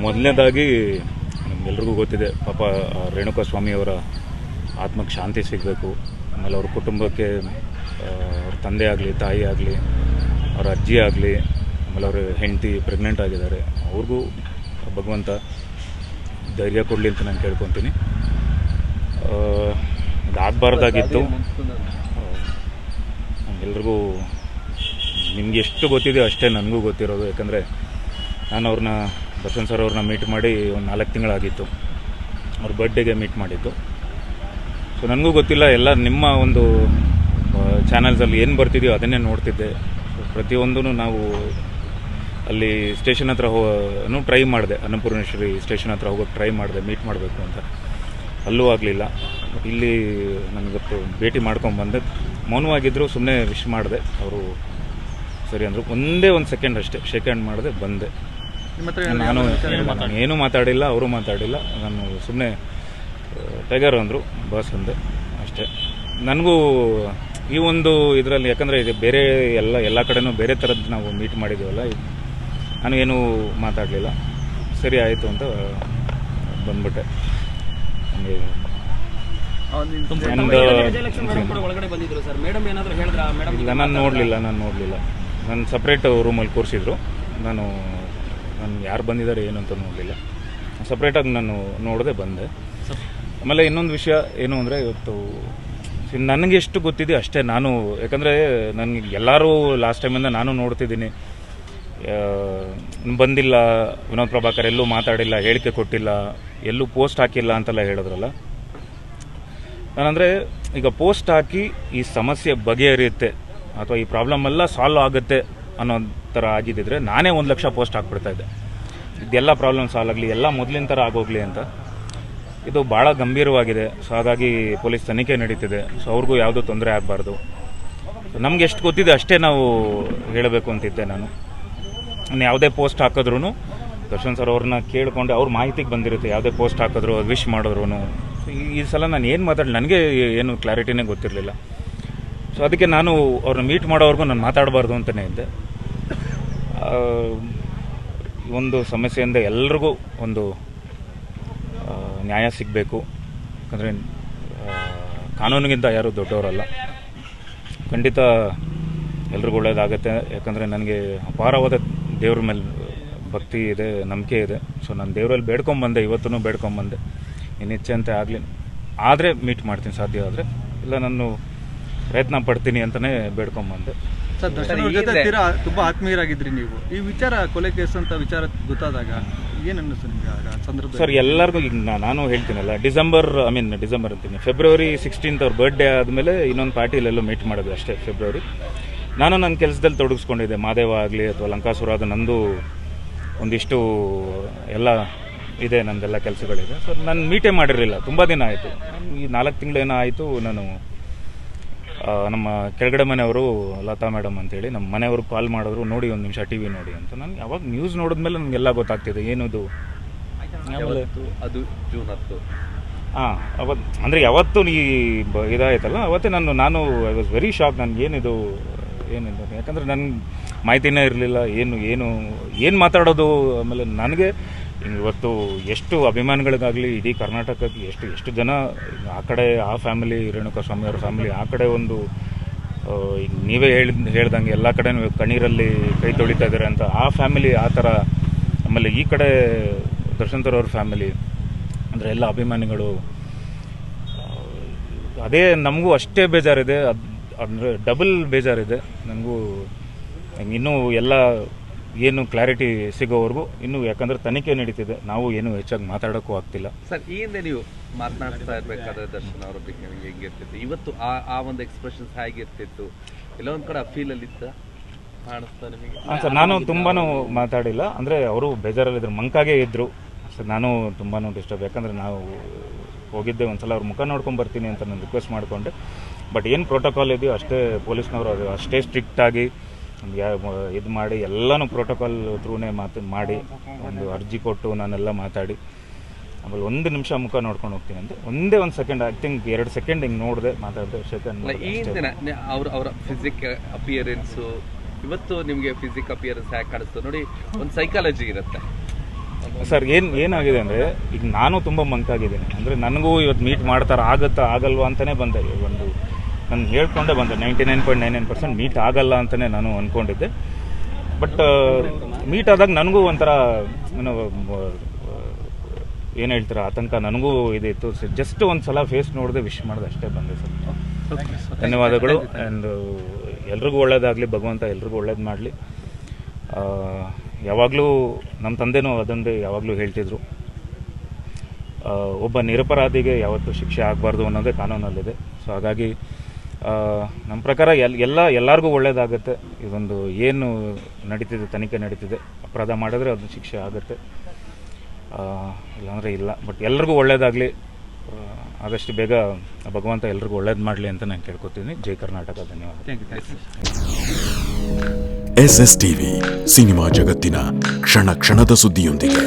ಮೊದಲನೇದಾಗಿ ನಮಗೆಲ್ರಿಗೂ ಗೊತ್ತಿದೆ, ಪಾಪ ರೇಣುಕಾ ಸ್ವಾಮಿಯವರ ಆತ್ಮಕ್ಕೆ ಶಾಂತಿ ಸಿಗಬೇಕು. ಆಮೇಲೆ ಅವ್ರ ಕುಟುಂಬಕ್ಕೆ ಅವ್ರ ತಂದೆ ಆಗಲಿ, ತಾಯಿ ಆಗಲಿ, ಅವ್ರ ಅಜ್ಜಿ ಆಗಲಿ, ಆಮೇಲೆ ಅವ್ರ ಹೆಂಡತಿ ಪ್ರೆಗ್ನೆಂಟ್ ಆಗಿದ್ದಾರೆ, ಅವ್ರಿಗೂ ಭಗವಂತ ಧೈರ್ಯ ಕೊಡಲಿ ಅಂತ ನಾನು ಕೇಳ್ಕೊತೀನಿ. ಅದಾಗಬಾರ್ದಾಗಿತ್ತು. ನಮಗೆಲ್ರಿಗೂ ನಿಮ್ಗೆ ಎಷ್ಟು ಗೊತ್ತಿದೆ ಅಷ್ಟೇ ನನಗೂ ಗೊತ್ತಿರೋದು. ಯಾಕಂದರೆ ನಾನು ದರ್ಶನ್ ಸರ್ ಅವ್ರನ್ನ ಮೀಟ್ ಮಾಡಿ ಒಂದು 4 ತಿಂಗಳಾಗಿತ್ತು. ಅವ್ರ ಬರ್ಡೇಗೆ ಮೀಟ್ ಮಾಡಿದ್ದು. ಸೊ ನನಗೂ ಗೊತ್ತಿಲ್ಲ, ಎಲ್ಲ ನಿಮ್ಮ ಒಂದು ಚಾನಲ್ಸಲ್ಲಿ ಏನು ಬರ್ತಿದೆಯೋ ಅದನ್ನೇ ನೋಡ್ತಿದ್ದೆ. ಪ್ರತಿಯೊಂದೂ ನಾವು ಅಲ್ಲಿ ಸ್ಟೇಷನ್ ಹತ್ರ ಟ್ರೈ ಮಾಡಿದೆ, ಅನ್ನಪೂರ್ಣೇಶ್ವರಿ ಸ್ಟೇಷನ್ ಹತ್ರ ಹೋಗೋಕ್ಕೆ ಟ್ರೈ ಮಾಡಿದೆ ಮೀಟ್ ಮಾಡಬೇಕು ಅಂತ. ಅಲ್ಲೂ ಆಗಲಿಲ್ಲ. ಬಟ್ ಇಲ್ಲಿ ನನಗೊತ್ತು ಭೇಟಿ ಮಾಡ್ಕೊಂಬಂದೆ. ಮೌನವಾಗಿದ್ದರು, ಸುಮ್ಮನೆ ವಿಶ್ ಮಾಡಿದೆ. ಅವರು ಸರಿ ಅಂದರು. ಒಂದೇ ಒಂದು ಸೆಕೆಂಡ್ ಅಷ್ಟೇ ಶೇಕ್ ಹ್ಯಾಂಡ್ ಮಾಡಿದೆ, ಬಂದೆ. ನಾನು ಏನೂ ಮಾತಾಡಿಲ್ಲ, ಅವರು ಮಾತಾಡಿಲ್ಲ. ನಾನು ಸುಮ್ಮನೆ ಟೈಗರ್ ಅಂದರು, ಬಾಸ್ ಅಂದೆ ಅಷ್ಟೇ. ನನಗೂ ಈ ಒಂದು ಇದರಲ್ಲಿ, ಯಾಕಂದರೆ ಇದು ಬೇರೆ ಎಲ್ಲ ಕಡೆನೂ ಬೇರೆ ಥರದ್ದು ನಾವು ಮೀಟ್ ಮಾಡಿದ್ದೀವಲ್ಲ, ನಾನು ಏನೂ ಮಾತಾಡಲಿಲ್ಲ. ಸರಿ ಆಯಿತು ಅಂತ ಬಂದ್ಬಿಟ್ಟೆ. ನನಗೆ ಇಲ್ಲ, ನಾನು ನೋಡಲಿಲ್ಲ. ನಾನು ಸಪ್ರೇಟ್ ರೂಮಲ್ಲಿ ಕೂರಿಸಿದ್ರು. ನಾನು ಯಾರು ಬಂದಿದ್ದಾರೆ ಏನು ಅಂತ ನೋಡಲಿಲ್ಲ. ಸಪ್ರೇಟಾಗಿ ನಾನು ನೋಡದೆ ಬಂದೆ. ಆಮೇಲೆ ಇನ್ನೊಂದು ವಿಷಯ ಏನು ಅಂದರೆ, ಇವತ್ತು ನನಗೆ ಎಷ್ಟು ಗೊತ್ತಿದೆ ಅಷ್ಟೇ ನಾನು. ಯಾಕಂದರೆ ನನಗೆ ಎಲ್ಲರೂ ಲಾಸ್ಟ್ ಟೈಮಿಂದ ನಾನು ನೋಡ್ತಿದ್ದೀನಿ, ಬಂದಿಲ್ಲ ವಿನೋದ್ ಪ್ರಭಾಕರ್, ಎಲ್ಲೂ ಮಾತಾಡಿಲ್ಲ, ಹೇಳಿಕೆ ಕೊಟ್ಟಿಲ್ಲ, ಎಲ್ಲೂ ಪೋಸ್ಟ್ ಹಾಕಿಲ್ಲ ಅಂತೆಲ್ಲ ಹೇಳಿದ್ರಲ್ಲ. ನಾನಂದರೆ ಈಗ ಪೋಸ್ಟ್ ಹಾಕಿ ಈ ಸಮಸ್ಯೆ ಬಗೆಹರಿಯುತ್ತೆ ಅಥವಾ ಈ ಪ್ರಾಬ್ಲಮ್ ಎಲ್ಲ ಸಾಲ್ವ್ ಆಗುತ್ತೆ ಅನ್ನೋ ಥರ ಆಗಿದ್ದಿದ್ರೆ ನಾನೇ 1 ಲಕ್ಷ ಪೋಸ್ಟ್ ಹಾಕ್ಬಿಡ್ತಾಯಿದ್ದೆ. ಇದೆಲ್ಲ ಪ್ರಾಬ್ಲಮ್ ಸಾಲ್ವ್ ಆಗಲಿ, ಎಲ್ಲ ಮೊದಲಿನ ಥರ ಆಗೋಗಲಿ ಅಂತ. ಇದು ಭಾಳ ಗಂಭೀರವಾಗಿದೆ. ಸೊ ಹಾಗಾಗಿ ಪೊಲೀಸ್ ತನಿಖೆ ನಡೀತಿದೆ. ಸೊ ಅವ್ರಿಗೂ ಯಾವುದೂ ತೊಂದರೆ ಆಗಬಾರ್ದು. ನಮ್ಗೆ ಎಷ್ಟು ಗೊತ್ತಿದೆ ಅಷ್ಟೇ ನಾವು ಹೇಳಬೇಕು ಅಂತಿದ್ದೆ. ನಾನು ಯಾವುದೇ ಪೋಸ್ಟ್ ಹಾಕಿದ್ರೂ ದರ್ಶನ್ ಸರ್ ಅವ್ರನ್ನ ಕೇಳಿಕೊಂಡು ಅವ್ರ ಮಾಹಿತಿಗೆ ಬಂದಿರುತ್ತೆ. ಯಾವುದೇ ಪೋಸ್ಟ್ ಹಾಕಿದ್ರು, ವಿಶ್ ಮಾಡಿದ್ರು. ಈ ಸಲ ನಾನು ಏನು ಮಾತಾಡಲಿ, ನನಗೆ ಏನು ಕ್ಲಾರಿಟಿನೇ ಗೊತ್ತಿರಲಿಲ್ಲ. ಸೊ ಅದಕ್ಕೆ ನಾನು ಅವ್ರನ್ನ ಮೀಟ್ ಮಾಡೋವರೆಗೂ ನಾನು ಮಾತಾಡಬಾರ್ದು ಅಂತಲೇ ಇದ್ದೆ. ಒಂದು ಸಮಸ್ಯೆಯಿಂದ ಎಲ್ರಿಗೂ ಒಂದು ನ್ಯಾಯ ಸಿಗಬೇಕು. ಯಾಕಂದರೆ ಕಾನೂನಿಗಿಂತ ಯಾರೂ ದೊಡ್ಡವರಲ್ಲ. ಖಂಡಿತ ಎಲ್ರಿಗೂ ಒಳ್ಳೆಯದಾಗತ್ತೆ. ಯಾಕಂದರೆ ನನಗೆ ಅಪಾರವಾದ ದೇವ್ರ ಮೇಲೆ ಭಕ್ತಿ ಇದೆ, ನಂಬಿಕೆ ಇದೆ. ಸೊ ನಾನು ದೇವರಲ್ಲಿ ಬೇಡ್ಕೊಂಬಂದೆ, ಇವತ್ತೂ ಬೇಡ್ಕೊಂಬಂದೆ. ಇನ್ನು ಇಚ್ಛೆಂತೆ ಆಗಲಿ, ಆದರೆ ಮೀಟ್ ಮಾಡ್ತೀನಿ ಸಾಧ್ಯ ಆದರೆ. ಇಲ್ಲ, ನಾನು ಪ್ರಯತ್ನ ಪಡ್ತೀನಿ ಅಂತಲೇ ಬೇಡ್ಕೊಂಬಂದೆ. ಸರ್, ದರ್ಶನ್ ಅವ್ರ ಜೊತೆ ತುಂಬ ಆತ್ಮೀಯರಾಗಿದ್ರಿ ನೀವು. ಈ ವಿಚಾರ ಕೊಲೆ ಕೇಸ್ ಅಂತ ವಿಚಾರ ಗೊತ್ತಾದಾಗ ಏನು ಅನ್ನಿಸ್ತು ನಿಮಗೆ ಆ ಸಂದರ್ಭ? ಸರ್, ಎಲ್ಲರಿಗೂ ಈಗ ನಾನು ಹೇಳ್ತೀನಲ್ಲ, ಡಿಸೆಂಬರ್ ಅಂತೀನಿ, ಫೆಬ್ರವರಿ 16 ಅವ್ರ ಬರ್ಡೇ ಆದಮೇಲೆ ಇನ್ನೊಂದು ಪಾರ್ಟಿಲೆಲ್ಲೋ ಮೀಟ್ ಮಾಡೋದು ಅಷ್ಟೇ. ಫೆಬ್ರವರಿ ನಾನು ನನ್ನ ಕೆಲಸದಲ್ಲಿ ತೊಡಗಿಸ್ಕೊಂಡಿದ್ದೆ. ಮಾದೇವ ಆಗಲಿ ಅಥವಾ ಲಂಕಾಸುರ, ಅದು ನಂದು ಒಂದಿಷ್ಟು ಎಲ್ಲ ಇದೆ, ನನ್ನದೆಲ್ಲ ಕೆಲಸಗಳಿದೆ. ಸೊ ನಾನು ಮೀಟೇ ಮಾಡಿರಲಿಲ್ಲ, ತುಂಬ ದಿನ ಆಯಿತು. ಈ 4 ತಿಂಗಳೇನೋ ಆಯಿತು. ನಾನು ನಮ್ಮ ಕೆಳಗಡೆ ಮನೆಯವರು ಲತಾ ಮೇಡಮ್ ಅಂತೇಳಿ ನಮ್ಮ ಮನೆಯವ್ರಿಗೆ ಕಾಲ್ ಮಾಡಿದ್ರು, ನೋಡಿ ಒಂದು ನಿಮಿಷ ಟಿ ವಿ ನೋಡಿ ಅಂತ. ನಾನು ಯಾವಾಗ ನ್ಯೂಸ್ ನೋಡಿದ್ಮೇಲೆ ನನಗೆಲ್ಲ ಗೊತ್ತಾಗ್ತಿದೆ ಏನಿದು. ಅದು ಜೂನ್ 10. ಅವತ್ತು ಅಂದರೆ ಯಾವತ್ತು ಇದಾಯ್ತಲ್ಲ, ಅವತ್ತೇ ನಾನು ಐ ವಾಸ್ ವೆರಿ ಶಾಕ್. ನನಗೇನಿದು ಯಾಕಂದರೆ ನನ್ನ ಮಾಹಿತಿನೇ ಇರಲಿಲ್ಲ, ಏನು ಮಾತಾಡೋದು. ಆಮೇಲೆ ನನಗೆ ಇವತ್ತು ಎಷ್ಟು ಅಭಿಮಾನಿಗಳಿಗಾಗಲಿ, ಇಡೀ ಕರ್ನಾಟಕಕ್ಕೆ ಎಷ್ಟು ಜನ ಆ ಕಡೆ, ಆ ಫ್ಯಾಮಿಲಿ, ರೇಣುಕಾ ಸ್ವಾಮಿ ಅವ್ರ ಫ್ಯಾಮಿಲಿ ಆ ಕಡೆ ಒಂದು, ಈಗ ನೀವೇ ಹೇಳ್ದಂಗೆ ಎಲ್ಲ ಕಡೆ ಕಣ್ಣೀರಲ್ಲಿ ಕೈ ತೊಳಿತಾ ಇದ್ದಾರೆ ಅಂತ ಆ ಫ್ಯಾಮಿಲಿ ಆ ಥರ. ಆಮೇಲೆ ಈ ಕಡೆ ದರ್ಶನ್ ಅವ್ರ ಫ್ಯಾಮಿಲಿ ಅಂದರೆ ಎಲ್ಲ ಅಭಿಮಾನಿಗಳು. ಅದೇ ನಮಗೂ ಅಷ್ಟೇ ಬೇಜಾರಿದೆ, ಅಂದರೆ ಡಬಲ್ ಬೇಜಾರಿದೆ ನನಗೂ. ಇನ್ನೂ ಎಲ್ಲ ಏನು ಕ್ಲಾರಿಟಿ ಸಿಗೋವರೆಗೂ ಇನ್ನೂ, ಯಾಕಂದರೆ ತನಿಖೆ ನಡೀತಿದೆ, ನಾವು ಏನು ಹೆಚ್ಚಾಗಿ ಮಾತಾಡೋಕ್ಕೂ ಆಗ್ತಿಲ್ಲ. ಸರ್, ಈ ಹಿಂದೆ ನೀವು ಮಾತನಾಡ್ತಾ ಇರಬೇಕಾದ್ರೆ ದರ್ಶನ್ ಅವರ ಬಗ್ಗೆ ನಿಮಗೆ ಹೆಂಗಿರ್ತಿತ್ತು? ಇವತ್ತು ಆ ಒಂದು ಎಕ್ಸ್ಪ್ರೆಷನ್ಸ್ ಹೇಗಿರ್ತಿತ್ತು? ಎಲ್ಲ ಒಂದು ಕಡೆ ಫೀಲಲ್ಲಿ ಇತ್ತ ಕಾಣಿಸ್ತಾ ನಿಮಗೆ? ಹಾಂ ಸರ್, ನಾನು ತುಂಬಾ ಮಾತಾಡಿಲ್ಲ. ಅಂದರೆ ಅವರು ಬೇಜಾರಲ್ಲಿದ್ದರು, ಮಂಕಾಗೆ ಇದ್ದರು ಸರ್. ನಾನು ತುಂಬಾ ಡಿಸ್ಟರ್ಬ್, ಯಾಕಂದರೆ ನಾವು ಹೋಗಿದ್ದೆ ಒಂದ್ಸಲ ಅವ್ರ ಮುಖ ನೋಡ್ಕೊಂಡು ಬರ್ತೀನಿ ಅಂತ ನಾನು ರಿಕ್ವೆಸ್ಟ್ ಮಾಡಿಕೊಂಡೆ. ಬಟ್ ಏನು ಪ್ರೋಟೋಕಾಲ್ ಇದೆಯೋ ಅಷ್ಟೇ ಪೊಲೀಸ್ನವರು ಅಷ್ಟೇ ಸ್ಟ್ರಿಕ್ಟಾಗಿ ಇದು ಮಾಡಿ ಎಲ್ಲನೂ ಪ್ರೋಟೋಕಾಲ್ ಥ್ರೂನೇ ಮಾಡಿ ಒಂದು ಅರ್ಜಿ ಕೊಟ್ಟು ನಾನೆಲ್ಲ ಮಾತಾಡಿ ಆಮೇಲೆ 1 ನಿಮಿಷ ಮುಖ ನೋಡ್ಕೊಂಡು ಹೋಗ್ತೀನಿ ಅಂತ. ಒಂದೇ 1 ಸೆಕೆಂಡ್, ಐ ಥಿಂಕ್ 2 ಸೆಕೆಂಡ್ ಹಿಂಗೆ ನೋಡಿದೆ, ಮಾತಾಡಿದೆ, ಸೆಕೆಂಡ್. ಈ ದಿನ ಅವರ ಫಿಸಿಕ್ ಅಪಿಯರೆನ್ಸು, ಇವತ್ತು ನಿಮಗೆ ಫಿಸಿಕ್ ಅಪಿಯರೆನ್ಸ್ ಹೇಗೆ ಕಾಣಿಸ್ತು ನೋಡಿ, ಒಂದು ಸೈಕಾಲಜಿ ಇರುತ್ತೆ. ಸರ್ ಏನಾಗಿದೆ ಅಂದರೆ ಈಗ ನಾನು ತುಂಬ ಮಂಕಾಗಿದ್ದೀನಿ. ಅಂದರೆ ನನಗೂ ಇವತ್ತು ಮೀಟ್ ಮಾಡ್ತಾರೆ, ಆಗುತ್ತಾ ಆಗಲ್ವಾ ಅಂತಲೇ ಬಂದೆ. ಒಂದು ನಾನು ಹೇಳ್ಕೊಂಡೇ ಬಂದೆ 99.99% ಮೀಟ್ ಆಗಲ್ಲ ಅಂತಲೇ ನಾನು ಅಂದ್ಕೊಂಡಿದ್ದೆ. ಬಟ್ ಮೀಟ್ ಆದಾಗ ನನಗೂ ಒಂಥರ ಏನು ಹೇಳ್ತೀರ ಆತಂಕ ನನಗೂ ಇದಿತ್ತು. ಜಸ್ಟ್ ಒಂದು ಸಲ ಫೇಸ್ ನೋಡಿದೆ, ವಿಶ್ ಮಾಡಿದೆ, ಅಷ್ಟೇ ಬಂದೆ ಸರ್. ಧನ್ಯವಾದಗಳು. ಆ್ಯಂಡ್ ಎಲ್ರಿಗೂ ಒಳ್ಳೇದಾಗಲಿ, ಭಗವಂತ ಎಲ್ರಿಗೂ ಒಳ್ಳೇದು ಮಾಡಲಿ. ಯಾವಾಗಲೂ ನಮ್ಮ ತಂದೆನೂ ಅದೊಂದೇ ಯಾವಾಗಲೂ ಹೇಳ್ತಿದ್ರು, ಒಬ್ಬ ನಿರಪರಾಧಿಗೆ ಯಾವತ್ತೂ ಶಿಕ್ಷೆ ಆಗಬಾರ್ದು ಅನ್ನೋದೇ ಕಾನೂನಲ್ಲಿದೆ. ಸೊ ಹಾಗಾಗಿ ನಮ್ಮ ಪ್ರಕಾರ ಎಲ್ಲರಿಗೂ ಒಳ್ಳೇದಾಗುತ್ತೆ. ಇದೊಂದು ಏನು ನಡೀತಿದೆ, ತನಿಖೆ ನಡೀತಿದೆ, ಅಪರಾಧ ಮಾಡಿದ್ರೆ ಅದು ಶಿಕ್ಷೆ ಆಗುತ್ತೆ, ಇಲ್ಲಾಂದರೆ ಇಲ್ಲ. ಬಟ್ ಎಲ್ರಿಗೂ ಒಳ್ಳೇದಾಗಲಿ, ಆದಷ್ಟು ಬೇಗ ಭಗವಂತ ಎಲ್ರಿಗೂ ಒಳ್ಳೇದು ಮಾಡಲಿ ಅಂತ ನಾನು ಕೇಳ್ಕೊತೀನಿ. ಜೈ ಕರ್ನಾಟಕ. ಧನ್ಯವಾದ. SS TV ಸಿನಿಮಾ ಜಗತ್ತಿನ ಕ್ಷಣ ಕ್ಷಣದ ಸುದ್ದಿಯೊಂದಿಗೆ.